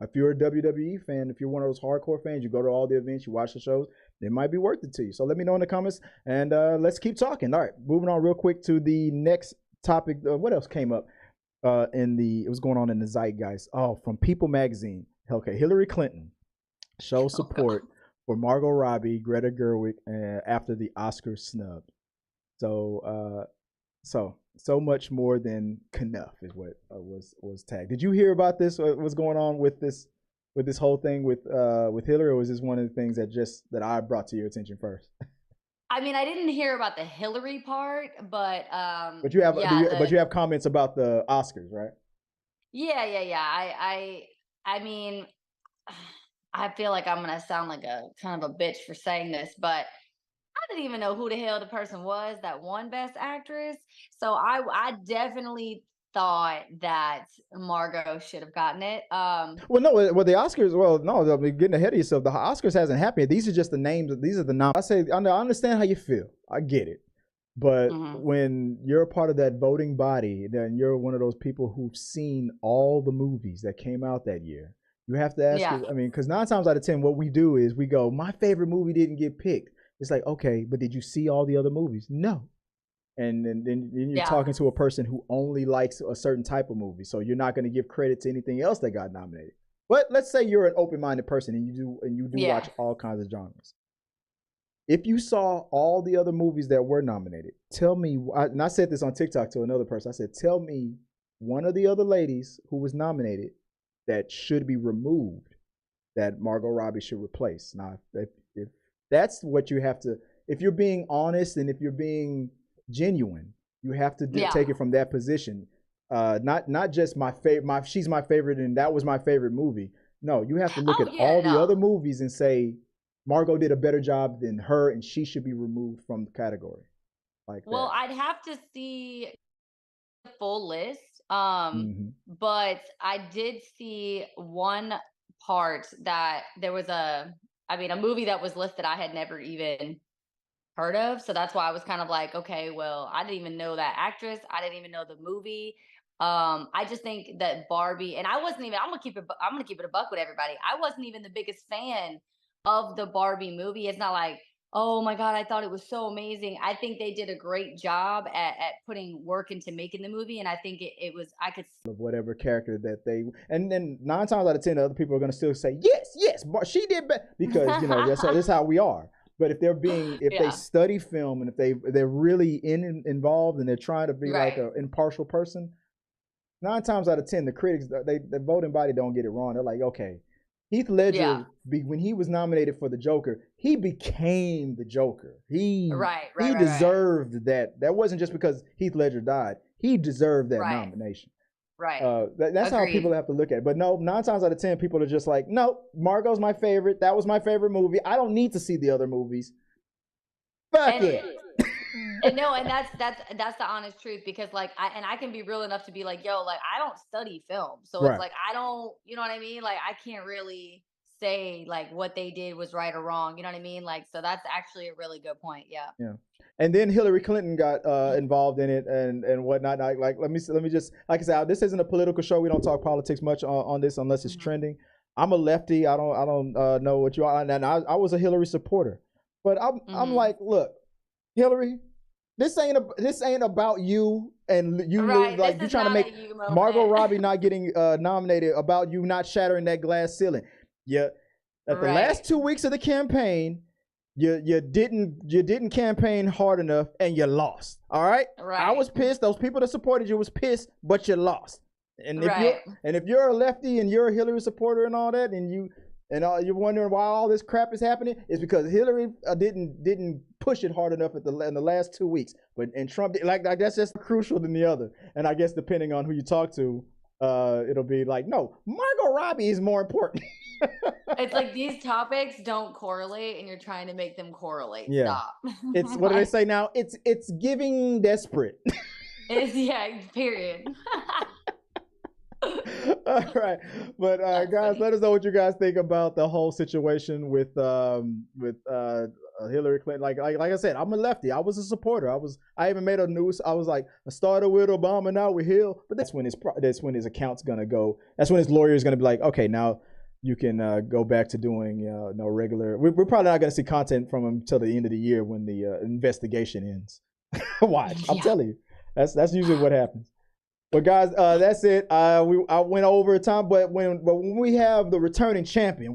If you're a WWE fan, if you're one of those hardcore fans, you go to all the events, you watch the shows, it might be worth it to you. So let me know in the comments, and let's keep talking. All right, moving on real quick to the next topic. What else came up it was going on in the zeitgeist? Oh, from People Magazine. Okay, Hillary Clinton shows support for Margot Robbie, Greta Gerwig, after the Oscar snub. So, so much more than Knuff is what was tagged. Did you hear about this? What's going on with this whole thing with Hillary, or was this one of the things that I brought to your attention first? I mean, I didn't hear about the Hillary part, but But you have yeah, but you have comments about the Oscars, right? yeah. I mean, I feel like I'm gonna sound like a kind of a bitch for saying this, but I didn't even know who the hell the person was that won Best Actress. So I definitely thought that Margot should have gotten it. Well, no, well the Oscars. Well, no, I mean, getting ahead of yourself. The Oscars hasn't happened. These are just the names. These are the noms. I understand how you feel. I get it. But Mhm. when you're a part of that voting body, then you're one of those people who've seen all the movies that came out that year. You have to ask Yeah, it. I mean, because 9 times out of 10, what we do is we go, my favorite movie didn't get picked. It's like, okay, but did you see all the other movies? No. And then you're yeah, talking to a person who only likes a certain type of movie, so you're not going to give credit to anything else that got nominated. But let's say you're an open-minded person and you do yeah. watch all kinds of genres. If you saw all the other movies that were nominated, tell me. And I said this on TikTok to another person. I said, tell me one of the other ladies who was nominated that should be removed, that Margot Robbie should replace. Now, if that's what you have to, if you're being honest and if you're being genuine, you have to Yeah. take it from that position. Not just my favorite. She's my favorite, and that was my favorite movie. No, you have to look Oh at yeah, all the no. other movies and say Margot did a better job than her, and she should be removed from the category like Well, that. I'd have to see the full list. Hmm. But I did see one part that there was I mean, a movie that was listed I had never even heard of. So that's why I was kind of like, okay, well, I didn't even know that actress. I didn't even know the movie. I just think that Barbie, and I wasn't even. I'm gonna keep it a buck with everybody. I wasn't even the biggest fan of the Barbie movie. It's not like, oh my god, I thought it was so amazing. I think they did a great job at putting work into making the movie, and I think it was. I could. Of whatever character that they, and then 9 times out of 10, other people are going to still say yes, yes, she did better because that's how we are. But if they Yeah. study film and if they're really involved and they're trying to be like Right. an impartial person, 9 times out of 10, the critics, the voting body don't get it wrong. They're like, okay, Heath Yeah. Ledger, when he was nominated for the Joker, he became the Joker. Right. He Right. Right. Right. deserved that. That wasn't just because Heath Ledger died. He deserved that Right. nomination. Right. That's how people Agreed. have to look at it. But no, 9 times out of 10, people are just like, no, Margot's my favorite. That was my favorite movie. I don't need to see the other movies. Fuck And it. And no, and that's the honest truth because like I can be real enough to be like, yo, like I don't study film. So it's Right. like I don't, you know what I mean? Like I can't really say like what they did was right or wrong. You know what I mean? Like so that's actually a really good point. Yeah. Yeah. And then Hillary Clinton got involved in it and whatnot. Like let me just, like I said, this isn't a political show. We don't talk politics much on this unless it's Mhm. trending. I'm a lefty. I don't know what you are, and I was a Hillary supporter, but I'm Mhm. like, look, Hillary, this ain't about you and you Right. This like you is trying to not make a you Margot moment. Robbie not getting nominated about you not shattering that glass ceiling. Yeah, at the last Right. 2 weeks of the campaign, you didn't campaign hard enough and you lost. All right, I Right. was pissed. Those people that supported you was pissed, but you lost. And Right. if you're a lefty and you're a Hillary supporter and all that, you're wondering why all this crap is happening, it's because Hillary didn't push it hard enough in the last 2 weeks. But and Trump like that's just crucial than the other. And I guess depending on who you talk to, it'll be like, no, Margot Robbie is more important. It's like these topics don't correlate and you're trying to make them correlate. Yeah, Stop. it's what do they Like say now? It's giving desperate. it's yeah, period. All right, but That's guys, funny. let us know what you guys think about the whole situation with Hillary Clinton. Like I said, I'm a lefty. I was a supporter. I even made a news. I was like, I started with Obama, now with Hill. But that's when his account's gonna go. That's when his lawyer is gonna be like, okay, now you can go back to doing no regular. We're probably not gonna see content from him till the end of the year when the investigation ends. Watch, I'm Yeah. telling you, that's usually what happens. But guys, that's it. I went over time, but when we have the returning champion.